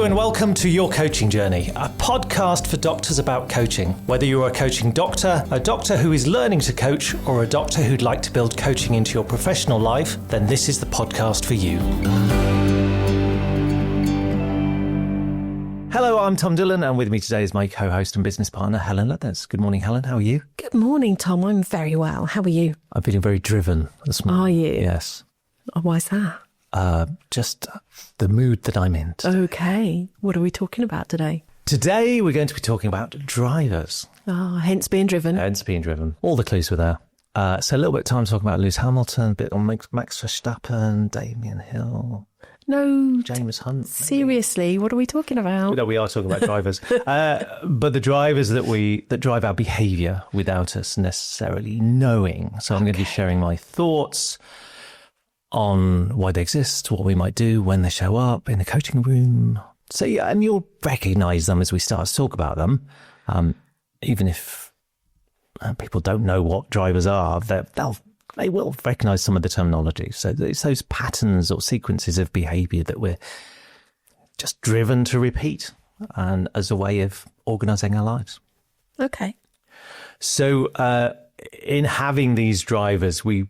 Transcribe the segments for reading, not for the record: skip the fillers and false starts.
and welcome to Your Coaching Journey, a podcast for doctors about coaching. Whether you're a coaching doctor, a doctor who is learning to coach, or a doctor who'd like to build coaching into your professional life, then this is the podcast for you. Hello, I'm Tom Dillon, and with me today is my co-host and business partner, Helen Leathers. Good morning, Helen. How are you? Good morning, Tom. I'm very well. How are you? I'm feeling very driven this morning. Are you? Yes. Oh, why is that? Just the mood that I'm in. Okay. What are we talking about today? Today, we're going to be talking about drivers. Hence being driven. Hence being driven. All the clues were there. So a little bit of time talking about Lewis Hamilton, a bit on Max Verstappen, Damien Hill. No. James Hunt. Seriously, what are we talking about? No, we are talking about drivers. But the drivers that drive our behaviour without us necessarily knowing. So I'm going to be sharing my thoughts on why they exist, what we might do when they show up in the coaching room. So, yeah, and you'll recognise them as we start to talk about them. Even if people don't know what drivers are, they will recognise some of the terminology. So it's those patterns or sequences of behaviour that we're just driven to repeat, and as a way of organising our lives. Okay. So in having these drivers, we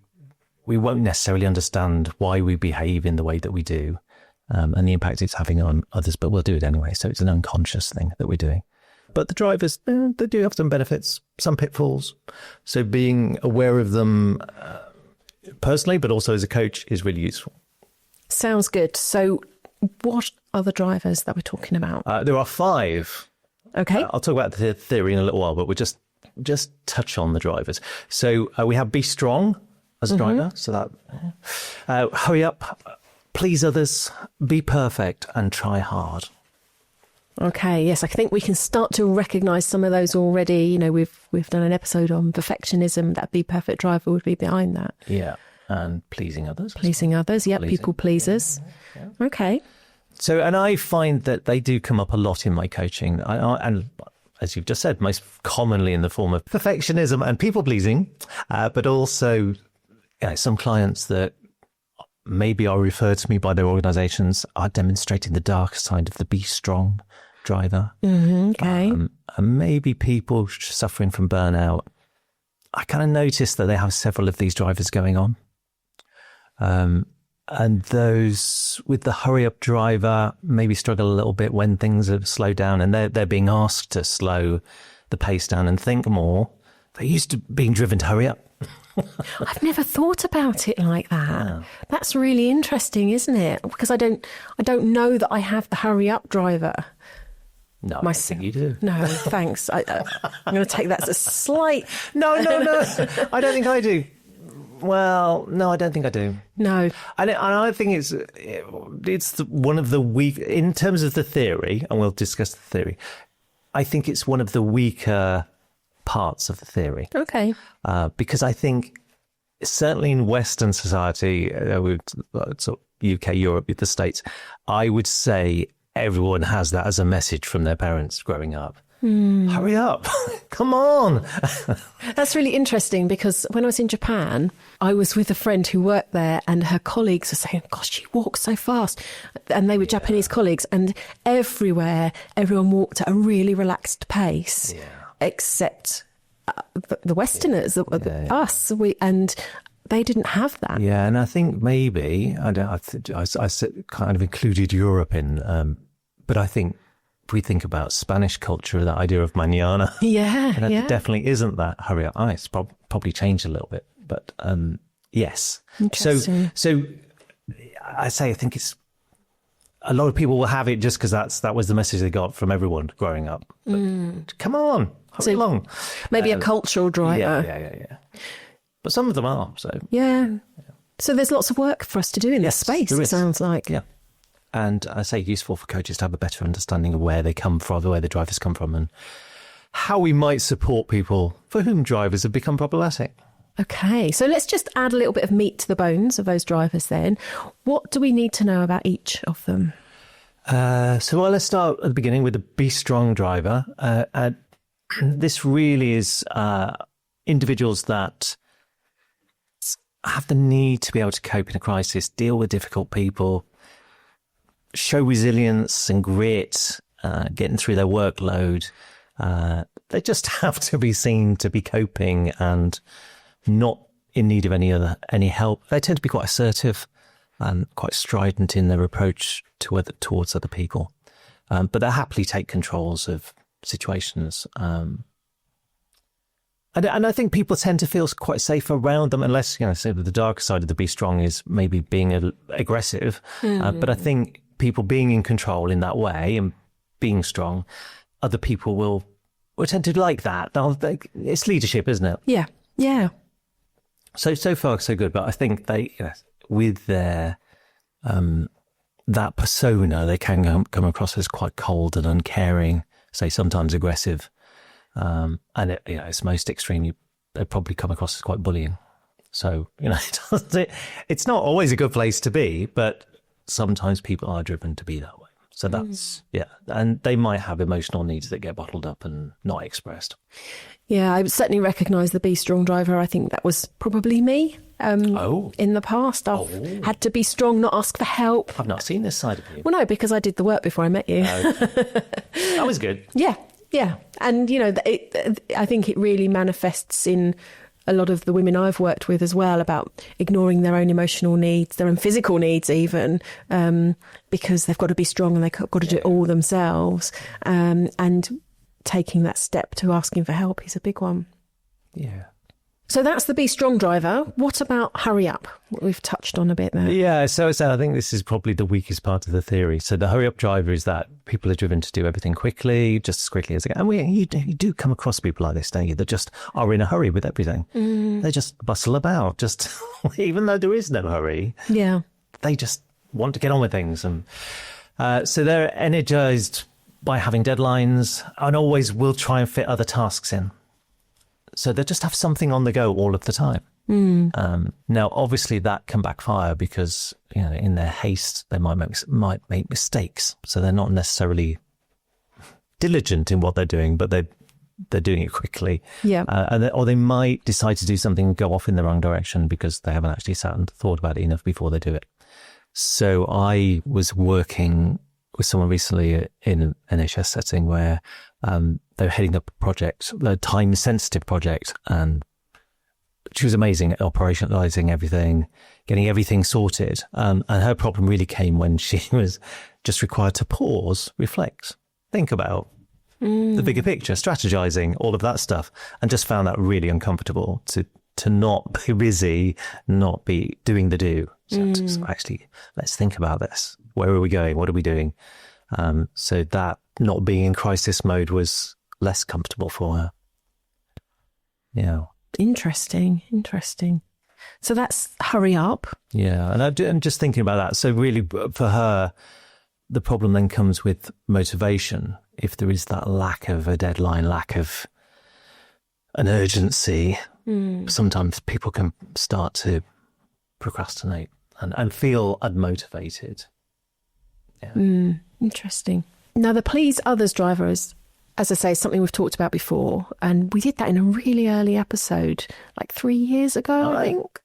won't necessarily understand why we behave in the way that we do, and the impact it's having on others, but we'll do it anyway. So it's an unconscious thing that we're doing. But the drivers, they do have some benefits, some pitfalls. So being aware of them personally, but also as a coach, is really useful. Sounds good. So what are the drivers that we're talking about? There are 5. Okay. I'll talk about the theory in a little while, but we'll just touch on the drivers. So we have be strong as a driver. So that hurry up, please others, be perfect, and try hard. Okay, yes, I think we can start to recognise some of those already. You know, we've done an episode on perfectionism. That be perfect driver would be behind that. Yeah, and pleasing others. Pleasing others, yeah, people pleasers. Yeah. Okay. So, and I find that they do come up a lot in my coaching. And as you've just said, most commonly in the form of perfectionism and people pleasing, but also some clients that maybe are referred to me by their organisations are demonstrating the dark side of the be strong driver. Okay. And maybe people suffering from burnout. I kind of noticed that they have several of these drivers going on. And those with the hurry up driver maybe struggle a little bit when things have slowed down, and they're being asked to slow the pace down and think more. They're used to being driven to hurry up. I've never thought about it like that. Yeah. That's really interesting, isn't it? Because I don't know that I have the hurry up driver. No, I think you do. No, thanks. I'm going to take that as a slight... No. I don't think I do. Well, no, I don't think I do. No. And I think it's one of the weak... In terms of the theory, and we'll discuss the theory, I think it's one of the weaker parts of the theory. Okay. Because I think certainly in Western society, so UK, Europe, the States, I would say everyone has that as a message from their parents growing up. Hurry up. Come on. That's really interesting, because when I was in Japan, I was with a friend who worked there, and her colleagues were saying, gosh, she walks so fast. And they were Japanese colleagues, and everywhere, everyone walked at a really relaxed pace. Yeah. Except the Westerners, us, and they didn't have that. Yeah, and I think maybe I kind of included Europe in, but I think if we think about Spanish culture, that idea of mañana, it definitely isn't that hurry up. It's probably changed a little bit, but yes. So I think it's. A lot of people will have it just because that was the message they got from everyone growing up. But come on, hurry along. Maybe a cultural driver. Yeah. But some of them are. So yeah. So there's lots of work for us to do in this space, it sounds like. Yeah. And I say useful for coaches to have a better understanding of where they come from, where the drivers come from, and how we might support people for whom drivers have become problematic. Okay, so let's just add a little bit of meat to the bones of those drivers then. What do we need to know about each of them? Let's start at the beginning with the be strong driver. This really is individuals that have the need to be able to cope in a crisis, deal with difficult people, show resilience and grit, getting through their workload. They just have to be seen to be coping and not in need of any help. They tend to be quite assertive and quite strident in their approach towards other people. But they'll happily take controls of situations. And I think people tend to feel quite safe around them, unless, say the darker side of the be strong is maybe being aggressive. But I think people being in control in that way and being strong, other people will tend to like that. It's leadership, isn't it? Yeah. Yeah. So far, so good. But I think they, with their that persona, they can come across as quite cold and uncaring, say sometimes aggressive. And it's most extreme. They probably come across as quite bullying. So, it's not always a good place to be, but sometimes people are driven to be that way. So that's, and they might have emotional needs that get bottled up and not expressed. Yeah, I certainly recognise the be strong driver. I think that was probably me in the past. I've had to be strong, not ask for help. I've not seen this side of you. Well, no, because I did the work before I met you. That was good. Yeah. And, I think it really manifests in a lot of the women I've worked with as well, about ignoring their own emotional needs, their own physical needs even, because they've got to be strong and they've got to do it all themselves. And taking that step to asking for help is a big one. Yeah. So that's the be strong driver. What about hurry up? What we've touched on a bit there. Yeah, so I think this is probably the weakest part of the theory. So the hurry up driver is that people are driven to do everything quickly, just as quickly as they can. And you do come across people like this, don't you? That just are in a hurry with everything. They just bustle about, just even though there is no hurry. Yeah. They just want to get on with things. And so they're energized by having deadlines and always will try and fit other tasks in. So they just have something on the go all of the time. Now, obviously, that can backfire because, in their haste, they might make mistakes. So they're not necessarily diligent in what they're doing, but they're doing it quickly. Yeah. Or they might decide to do something and go off in the wrong direction because they haven't actually sat and thought about it enough before they do it. So I was working with someone recently in an NHS setting where they were heading up a project, a time-sensitive project, and she was amazing at operationalising everything, getting everything sorted. And her problem really came when she was just required to pause, reflect, think about the bigger picture, strategizing, all of that stuff, and just found that really uncomfortable to not be busy, not be doing the do. So just actually, let's think about this. Where are we going? What are we doing? So that not being in crisis mode was less comfortable for her. Yeah. Interesting. So that's hurry up. Yeah. And I'm just thinking about that. So really for her, the problem then comes with motivation. If there is that lack of a deadline, lack of an urgency, sometimes people can start to procrastinate and feel unmotivated. Yeah. Interesting. Now, the please others driver is, as I say, something we've talked about before. And we did that in a really early episode, like 3 years ago, I think.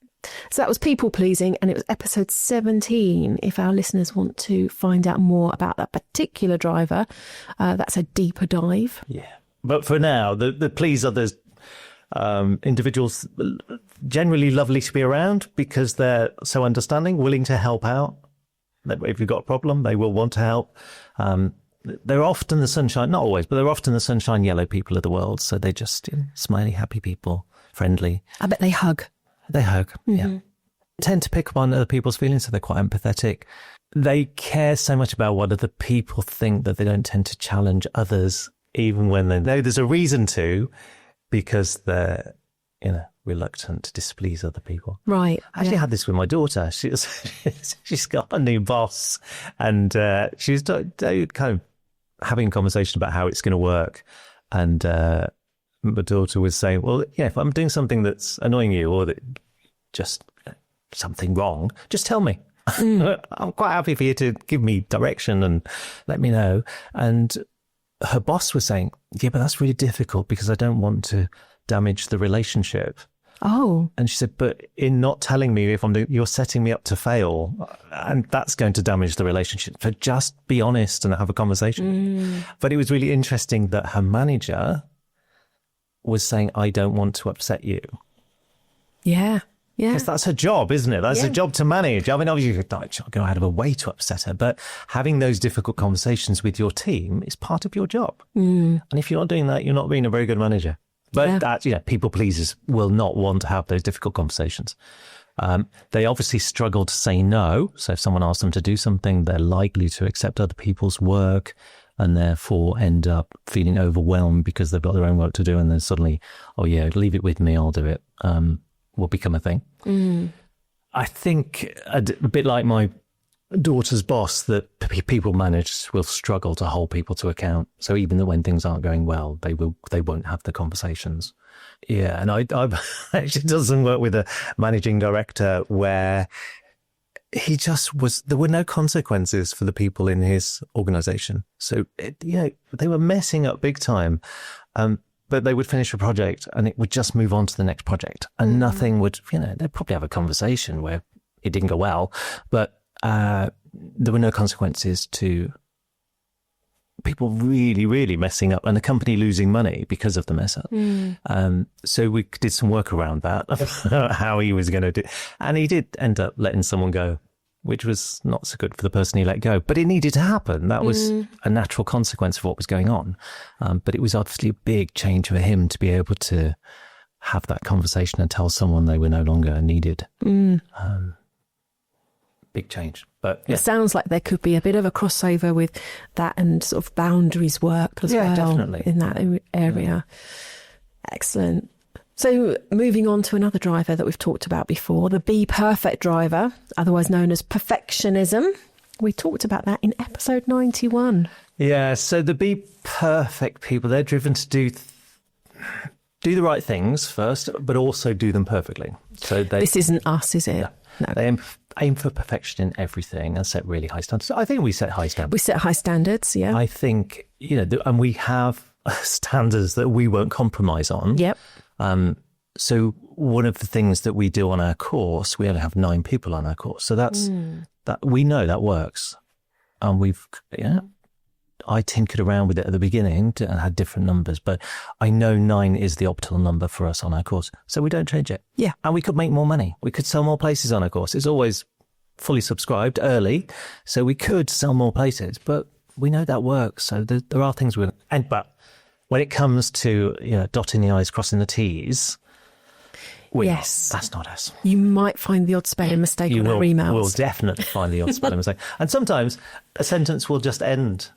So that was People Pleasing, and it was episode 17. If our listeners want to find out more about that particular driver, that's a deeper dive. Yeah. But for now, the please others individuals, generally lovely to be around because they're so understanding, willing to help out. If you've got a problem, they will want to help. They're often the sunshine, not always, but they're often the sunshine yellow people of the world. So they're just smiley, happy people, friendly. I bet they hug. They hug, yeah. Tend to pick up on other people's feelings, so they're quite empathetic. They care so much about what other people think that they don't tend to challenge others, even when they know there's a reason to, because they're, reluctant to displease other people. Right. I actually had this with my daughter. She's got a new boss, and she was kind of having a conversation about how it's going to work. And my daughter was saying, well, yeah, if I'm doing something that's annoying you or that just something wrong, just tell me. I'm quite happy for you to give me direction and let me know. And her boss was saying, yeah, but that's really difficult because I don't want to damage the relationship. Oh, And she said, but in not telling me if I'm doing, you're setting me up to fail. And that's going to damage the relationship. So just be honest and have a conversation. But it was really interesting that her manager was saying, I don't want to upset you. yeah. Yeah. Because that's her job, isn't it? That's her job to manage. I mean, obviously, you're not go out of a way to upset her, but having those difficult conversations with your team is part of your job. And if you're not doing that, you're not being a very good manager. But that, people pleasers will not want to have those difficult conversations. They obviously struggle to say no. So if someone asks them to do something, they're likely to accept other people's work and therefore end up feeling overwhelmed because they've got their own work to do. And then suddenly, oh yeah, leave it with me, I'll do it. Will become a thing. I think a bit like my daughter's boss, that people managers will struggle to hold people to account. So even when things aren't going well, they won't have the conversations. Yeah, and I've actually done some work with a managing director where he just there were no consequences for the people in his organization. So they were messing up big time. But they would finish a project and it would just move on to the next project and nothing would, they'd probably have a conversation where it didn't go well, but there were no consequences to people really, really messing up and the company losing money because of the mess up. So we did some work around that, how he was going to do. And he did end up letting someone go, which was not so good for the person he let go. But it needed to happen. That was a natural consequence of what was going on. But it was obviously a big change for him to be able to have that conversation and tell someone they were no longer needed. Big change. But it sounds like there could be a bit of a crossover with that and sort of boundaries work as well. Definitely. In that area. Excellent. So moving on to another driver that we've talked about before, the Be Perfect driver, otherwise known as perfectionism. We talked about that in episode 91. Yeah, so the Be Perfect people, they're driven to do the right things first, but also do them perfectly. So this isn't us, is it? No. They aim for perfection in everything and set really high standards. I think we set high standards. We set high standards, yeah. I think, and we have standards that we won't compromise on. Yep. So one of the things that we do on our course, we only have 9 people on our course. So that we know that works. And I tinkered around with it at the beginning and had different numbers, but I know 9 is the optimal number for us on our course. So we don't change it. Yeah. And we could make more money. We could sell more places on our course. It's always fully subscribed early. So we could sell more places, but we know that works. So there are things but when it comes to dotting the I's, crossing the T's, that's not us. You might find the odd spelling mistake on our emails. We'll definitely find the odd spelling mistake. And sometimes a sentence will just end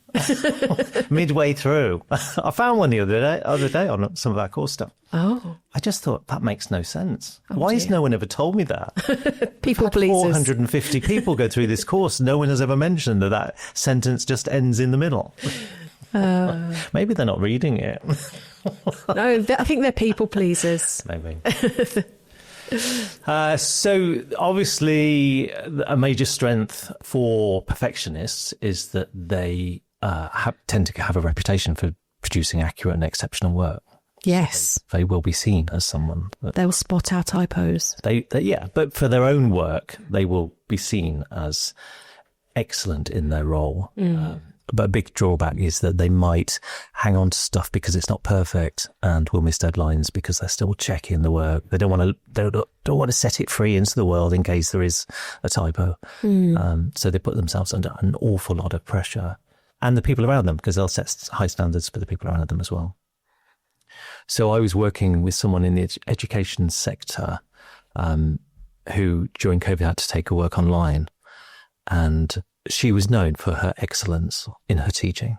midway through. I found one the other day on some of our course stuff. Oh. I just thought, that makes no sense. Why has no one ever told me that? People pleasers. 450 people go through this course. No one has ever mentioned that sentence just ends in the middle. Maybe they're not reading it. No, I think they're people pleasers. Maybe. So obviously a major strength for perfectionists is that they tend to have a reputation for producing accurate and exceptional work. Yes. They will be seen as someone. They'll spot our typos. But for their own work, they will be seen as excellent in their role. But a big drawback is that they might hang on to stuff because it's not perfect and will miss deadlines because they're still checking the work. They don't want to set it free into the world in case there is a typo. So they put themselves under an awful lot of pressure, and the people around them, because they'll set high standards for the people around them as well. So I was working with someone in the education sector who during COVID had to take her work online, and she was known for her excellence in her teaching,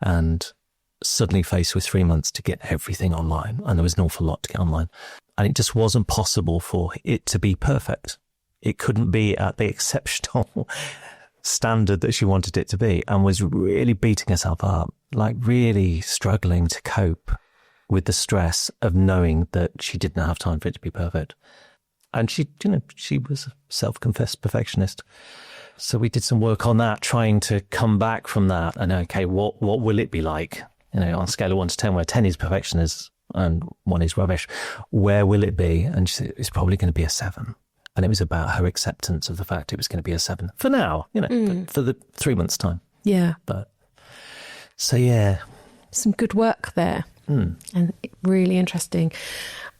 and suddenly faced with 3 months to get everything online. And there was an awful lot to get online. And it just wasn't possible for it to be perfect. It couldn't be at the exceptional standard that she wanted it to be, and was really beating herself up, like really struggling to cope with the stress of knowing that she didn't have time for it to be perfect. And she was a self-confessed perfectionist. So we did some work on that, trying to come back from that and, okay, what will it be like? On a scale of 1 to 10, where 10 is perfectionism and one is rubbish. Where will it be? And she said, it's probably going to be a 7. And it was about her acceptance of the fact it was going to be a 7 for now, for the 3 months' time. Yeah. But so, yeah. Some good work there. And really interesting.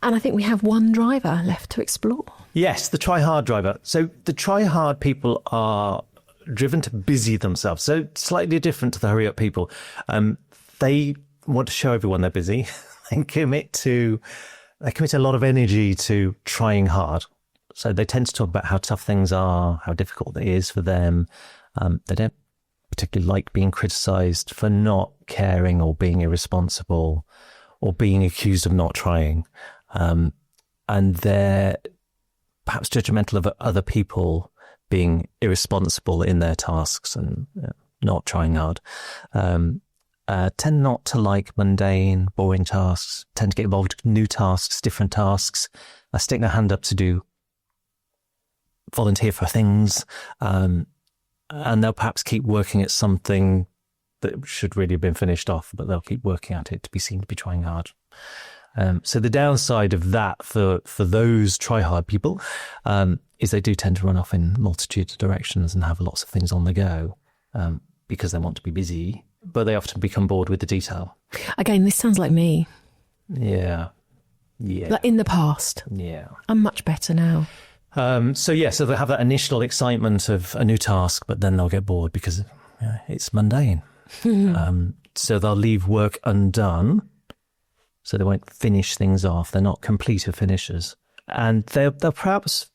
And I think we have one driver left to explore. Yes, the try-hard driver. So the try-hard people are driven to busy themselves. So slightly different to the hurry-up people. They want to show everyone they're busy and commit a lot of energy to trying hard. So they tend to talk about how tough things are, how difficult it is for them. They don't particularly like being criticised for not caring or being irresponsible or being accused of not trying. And they're perhaps judgmental of other people being irresponsible in their tasks and not trying hard. Tend not to like mundane, boring tasks, tend to get involved in new tasks, different tasks, stick their hand up to volunteer for things, and they'll perhaps keep working at something that should really have been finished off, but they'll keep working at it to be seen to be trying hard. So the downside of that for those try-hard people is they do tend to run off in multitudes of directions and have lots of things on the go because they want to be busy, but they often become bored with the detail. Again, this sounds like me. Yeah. Like in the past. Yeah. I'm much better now. So they'll have that initial excitement of a new task, but then they'll get bored because it's mundane. So they'll leave work undone. So they won't finish things off. They're not completer finishers. And they'll perhaps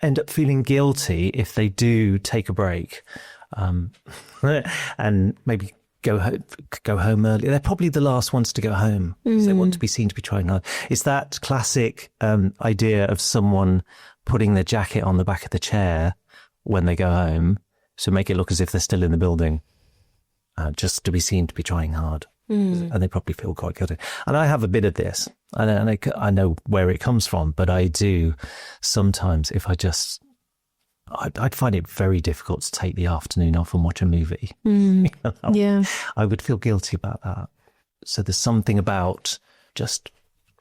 end up feeling guilty if they do take a break and maybe go home early. They're probably the last ones to go home because they want to be seen to be trying hard. It's that classic idea of someone putting their jacket on the back of the chair when they go home, so make it look as if they're still in the building, just to be seen to be trying hard. And they probably feel quite guilty. And I have a bit of this, and I know where it comes from, but I do sometimes, if I'd find it very difficult to take the afternoon off and watch a movie. Yeah. I would feel guilty about that. So there's something about just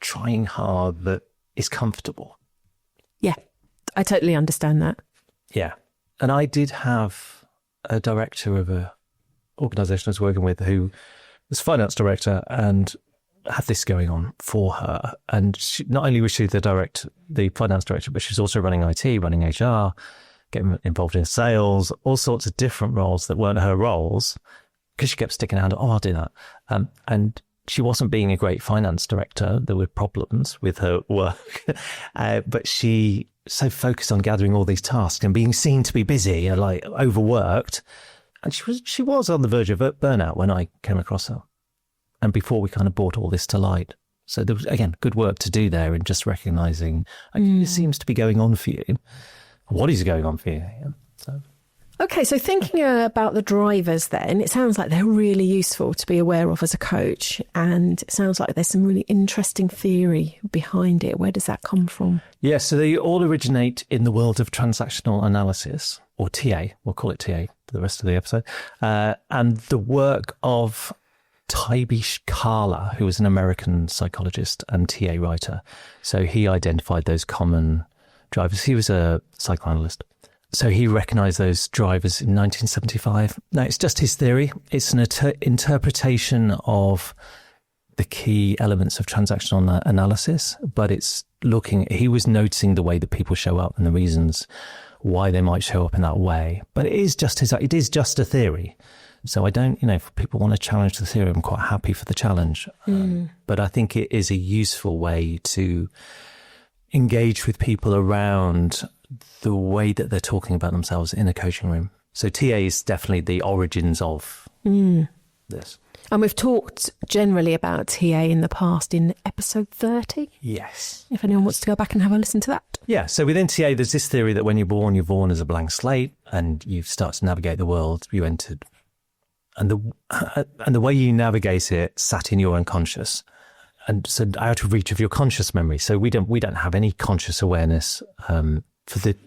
trying hard that is comfortable. Yeah, I totally understand that. Yeah. And I did have a director of a organisation I was working with who was finance director and had this going on for her. And not only was she the finance director, but she's also running IT, running HR, getting involved in sales, all sorts of different roles that weren't her roles, because she kept sticking out, I'll do that. And she wasn't being a great finance director. There were problems with her work, but she so focused on gathering all these tasks and being seen to be busy and like overworked. And she was on the verge of burnout when I came across her. And before we kind of brought all this to light. So there was, again, good work to do there in just recognising it seems to be going on for you. What is going on for you? Yeah, Okay, so thinking about the drivers then, it sounds like they're really useful to be aware of as a coach. And it sounds like there's some really interesting theory behind it. Where does that come from? Yeah, so they all originate in the world of transactional analysis, or TA. We'll call it TA for the rest of the episode. And the work of Taibish Kala, who was an American psychologist and TA writer. So he identified those common drivers. He was a psychoanalyst. So he recognised those drivers in 1975. Now, it's just his theory. It's an interpretation of the key elements of transactional analysis, but he was noticing the way that people show up and the reasons why they might show up in that way. But it is just a theory. So I don't, if people want to challenge the theory, I'm quite happy for the challenge. But I think it is a useful way to engage with people around the way that they're talking about themselves in a coaching room. So TA is definitely the origins of this. And we've talked generally about TA in the past in episode 30. Yes. If anyone wants to go back and have a listen to that. Yeah. So within TA, there's this theory that when you're born as a blank slate and you start to navigate the world you entered. And the way you navigate it sat in your unconscious. And so out of reach of your conscious memory. So we don't have any conscious awareness for the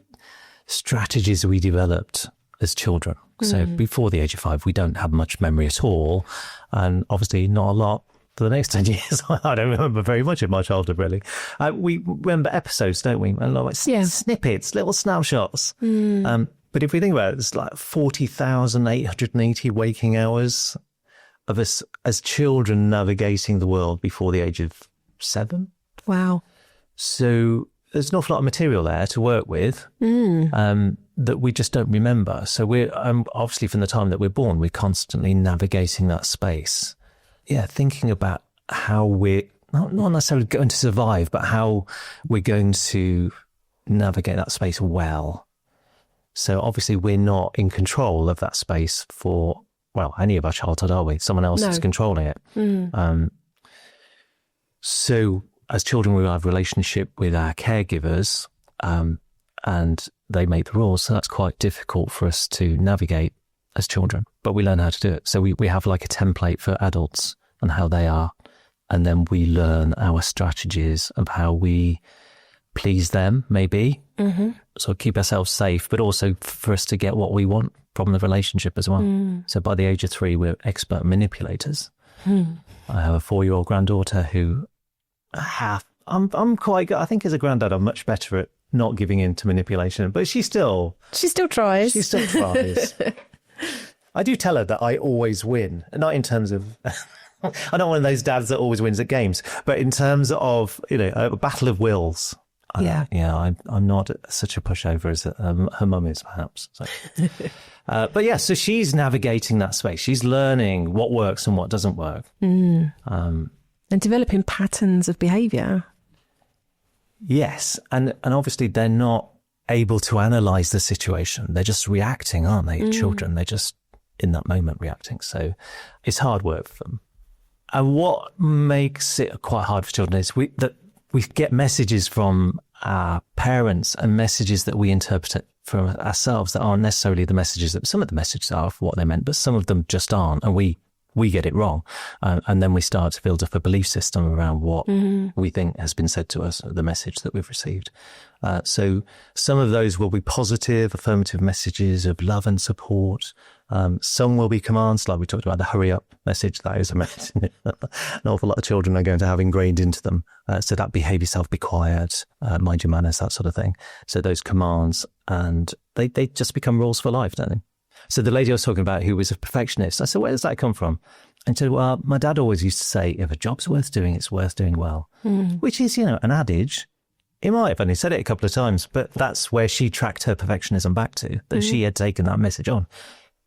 strategies we developed as children. So before the age of 5, we don't have much memory at all. And obviously not a lot for the next 10 years. I don't remember very much of my childhood, really. We remember episodes, don't we? And like snippets, little snapshots. But if we think about it, it's like 40,880 waking hours of us as children navigating the world before the age of 7. Wow. So there's an awful lot of material there to work with that we just don't remember. So we're obviously from the time that we're born, we're constantly navigating that space. Yeah, thinking about how we're not necessarily going to survive, but how we're going to navigate that space well. So obviously we're not in control of that space for, well, any of our childhood, are we? Someone else is controlling it. So as children, we have a relationship with our caregivers, and they make the rules. So that's quite difficult for us to navigate as children, but we learn how to do it. So we have like a template for adults and how they are. And then we learn our strategies of how we please them, maybe. So keep ourselves safe, but also for us to get what we want from the relationship as well. So by the age of 3, we're expert manipulators. I have a 4-year-old granddaughter who I'm quite good. I think as a granddad, I'm much better at not giving in to manipulation, but she still tries. She still tries. I do tell her that I always win, not in terms of, I'm not one of those dads that always wins at games, but in terms of, a battle of wills. I'm not such a pushover as her mum is, perhaps. So. But yeah, so she's navigating that space. She's learning what works and what doesn't work. And developing patterns of behaviour. Yes. And obviously they're not able to analyse the situation. They're just reacting, aren't they? Children, they're just in that moment reacting. So it's hard work for them. And what makes it quite hard for children is we get messages from our parents and messages that we interpret from ourselves that aren't necessarily the messages that some of the messages are for what they meant, but some of them just aren't. And we get it wrong. And then we start to build up a belief system around what we think has been said to us, the message that we've received. So some of those will be positive, affirmative messages of love and support. Some will be commands, like we talked about the hurry up message. That is a message an awful lot of children are going to have ingrained into them. So that behave yourself, be quiet, mind your manners, that sort of thing. So those commands, and they just become rules for life, don't they? So the lady I was talking about who was a perfectionist, I said, where does that come from? And she said, well, my dad always used to say, if a job's worth doing, it's worth doing well, which is, an adage. He might have only said it a couple of times, but that's where she tracked her perfectionism back to, that she had taken that message on.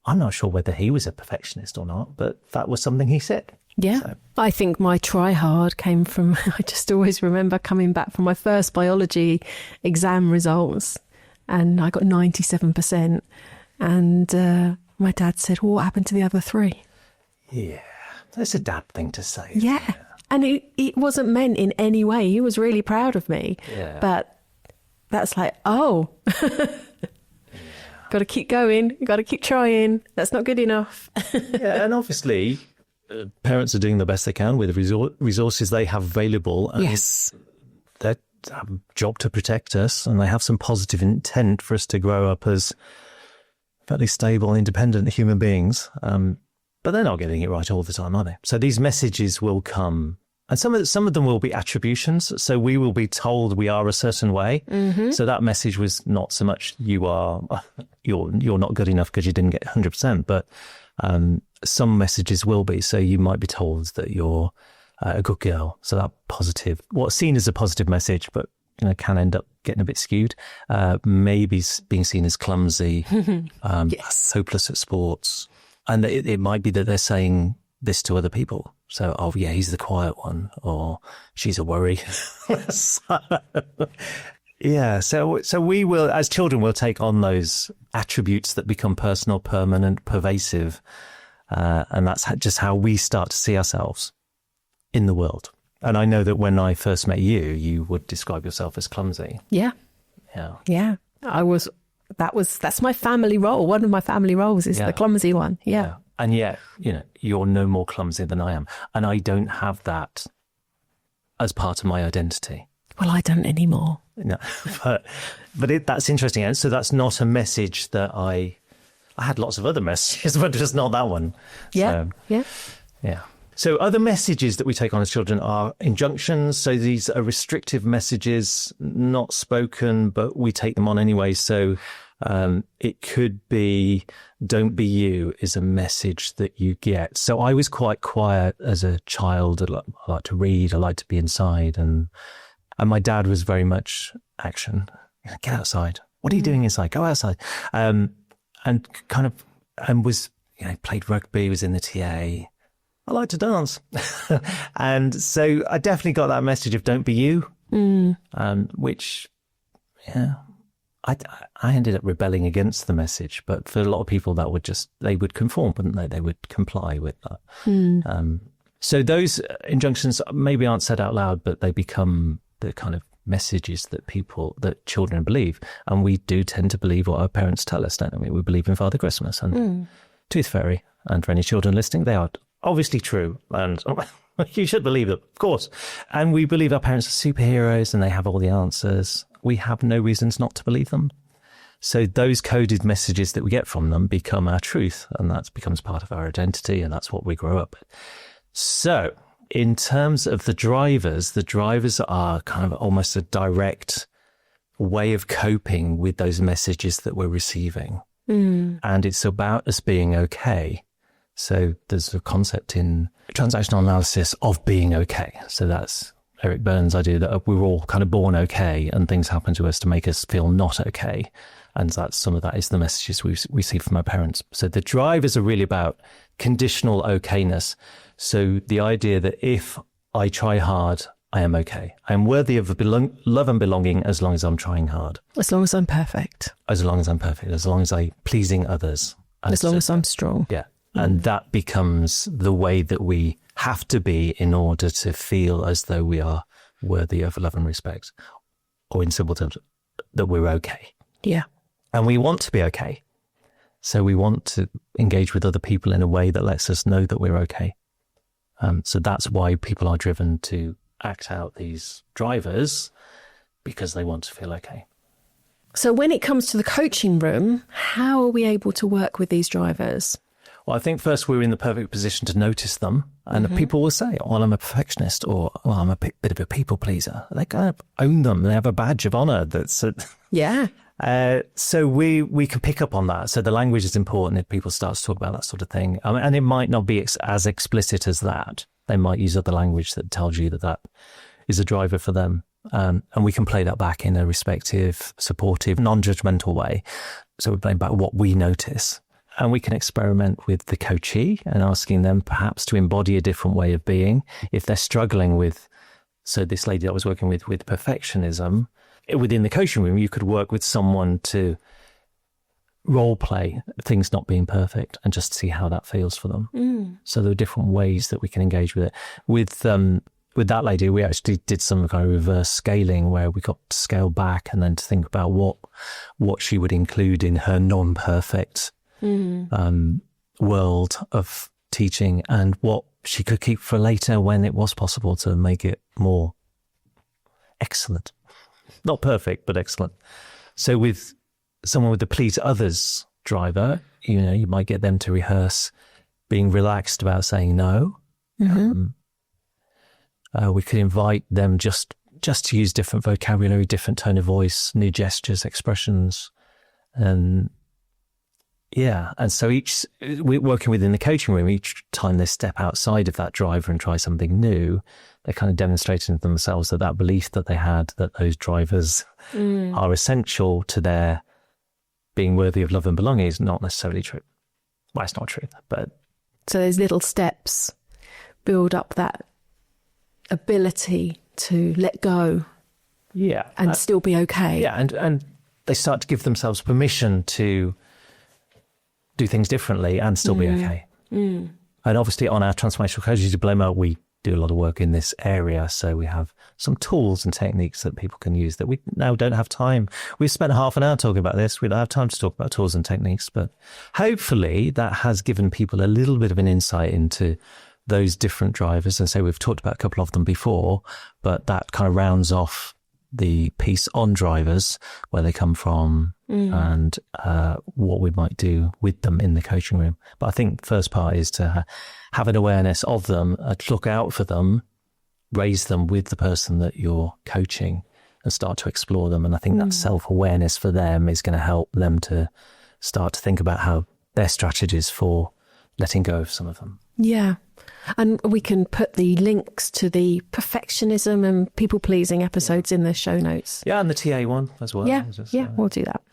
I'm not sure whether he was a perfectionist or not, but that was something he said. Yeah. So. I think my try hard came from, I just always remember coming back from my first biology exam results and I got 97%. And my dad said, well, what happened to the other 3? Yeah, that's a dad thing to say. Yeah. And it wasn't meant in any way. He was really proud of me. Yeah. But that's like, oh, got to keep going. Got to keep trying. That's not good enough. Yeah, and obviously, parents are doing the best they can with the resources they have available. And yes. They have a job to protect us, and they have some positive intent for us to grow up as fairly stable, independent human beings. But they're not getting it right all the time, are they? So these messages will come, and some of them will be attributions. So we will be told we are a certain way. So that message was not so much you're not good enough because you didn't get 100%, but some messages will be. So you might be told that you're a good girl. So that positive, what's seen as a positive message, but can end up getting a bit skewed. Maybe being seen as clumsy, hopeless at sports. And it might be that they're saying this to other people. So, oh yeah, he's the quiet one, or she's a worry. Yeah. So we will, as children, we'll take on those attributes that become personal, permanent, pervasive. And that's just how we start to see ourselves in the world. And I know that when I first met you, you would describe yourself as clumsy. Yeah. Yeah. Yeah. That's my family role. One of my family roles is the clumsy one. Yeah. And yet, you're no more clumsy than I am. And I don't have that as part of my identity. Well, I don't anymore. No, but that's interesting. And so that's not a message that I had lots of other messages, but just not that one. Yeah. So, yeah. So other messages that we take on as children are injunctions. So these are restrictive messages, not spoken, but we take them on anyway. So it could be, don't be you is a message that you get. So I was quite quiet as a child. I like to read. I like to be inside. And my dad was very much action. Get outside. What are you doing inside? Go outside. And was, played rugby, was in the TA. I like to dance. And so I definitely got that message of don't be you, which, I ended up rebelling against the message. But for a lot of people, that would they would conform, wouldn't they? They would comply with that. So those injunctions maybe aren't said out loud, but they become the kind of messages that children believe. And we do tend to believe what our parents tell us, don't we? We believe in Father Christmas and Tooth Fairy. And for any children listening, they are obviously true. And you should believe them, of course. And we believe our parents are superheroes and they have all the answers. We have no reasons not to believe them. So those coded messages that we get from them become our truth. And that becomes part of our identity. And that's what we grow up with. So in terms of the drivers are kind of almost a direct way of coping with those messages that we're receiving. And it's about us being okay. So there's a concept in transactional analysis of being okay. So that's Eric Burns' idea that we're all kind of born okay and things happen to us to make us feel not okay. And some of that is the messages we receive from our parents. So the drivers are really about conditional okayness. So the idea that if I try hard, I am okay. I am worthy of love and belonging as long as I'm trying hard. As long as I'm perfect. As long as I'm perfect. As long as I'm pleasing others. As long as I'm strong. Yeah. And that becomes the way that we have to be in order to feel as though we are worthy of love and respect. Or in simple terms, that we're okay. Yeah. And we want to be okay. So we want to engage with other people in a way that lets us know that we're okay. So that's why people are driven to act out these drivers, because they want to feel okay. So when it comes to the coaching room, how are we able to work with these drivers? Well, I think first we're in the perfect position to notice them. And people will say, well, I'm a perfectionist, or well, I'm a bit of a people pleaser. They kind of own them. They have a badge of honor. Yeah. So we can pick up on that. So the language is important if people start to talk about that sort of thing. And it might not be as explicit as that. They might use other language that tells you that is a driver for them. And we can play that back in a respective, supportive, non-judgmental way. So we're playing back what we notice. And we can experiment with the coachee and asking them perhaps to embody a different way of being. If they're struggling with, so this lady I was working with perfectionism, within the coaching room, you could work with someone to role play things not being perfect and just see how that feels for them. So there are different ways that we can engage with it. With that lady, we actually did some kind of reverse scaling where we got to scale back and then to think about what she would include in her non-perfect world of teaching and what she could keep for later when it was possible to make it more excellent. Not perfect, but excellent. So with someone with the please others driver, you might get them to rehearse being relaxed about saying no. We could invite them just to use different vocabulary, different tone of voice, new gestures, expressions. And so we're working within the coaching room, each time they step outside of that driver and try something new, they're kind of demonstrating to themselves that belief that they had, that those drivers are essential to their being worthy of love and belonging, is not necessarily true. Well, it's not true, but... So those little steps build up that ability to let go. Yeah. And still be okay. Yeah, and they start to give themselves permission to do things differently and still be okay. And obviously on our Transformational Coaching Diploma, we do a lot of work in this area. So we have some tools and techniques that people can use that we now don't have time. We've spent half an hour talking about this. We don't have time to talk about tools and techniques, but hopefully that has given people a little bit of an insight into those different drivers. And so we've talked about a couple of them before, but that kind of rounds off the piece on drivers, where they come from, and what we might do with them in the coaching room. But I think the first part is to have an awareness of them, look out for them, raise them with the person that you're coaching, and start to explore them. And I think that self-awareness for them is going to help them to start to think about how their strategies for letting go of some of them. Yeah. And we can put the links to the perfectionism and people pleasing episodes in the show notes. Yeah, and the TA one as well. Yeah, we'll do that.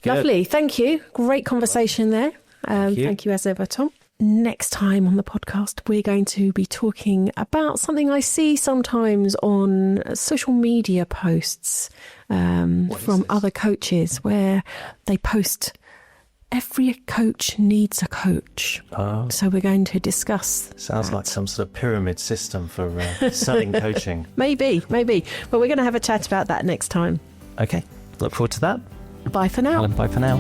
Yeah. Lovely. Thank you. Great conversation there. Thank you as ever, Tom. Next time on the podcast, we're going to be talking about something I see sometimes on social media posts from other coaches, where they post, every coach needs a coach. Oh. So we're going to discuss. Sounds like some sort of pyramid system for selling coaching. Maybe. But we're going to have a chat about that next time. Okay. Look forward to that. Bye for now. Bye for now.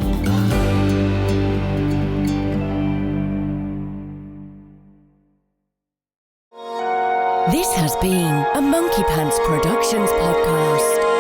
This has been a Monkey Pants Productions podcast.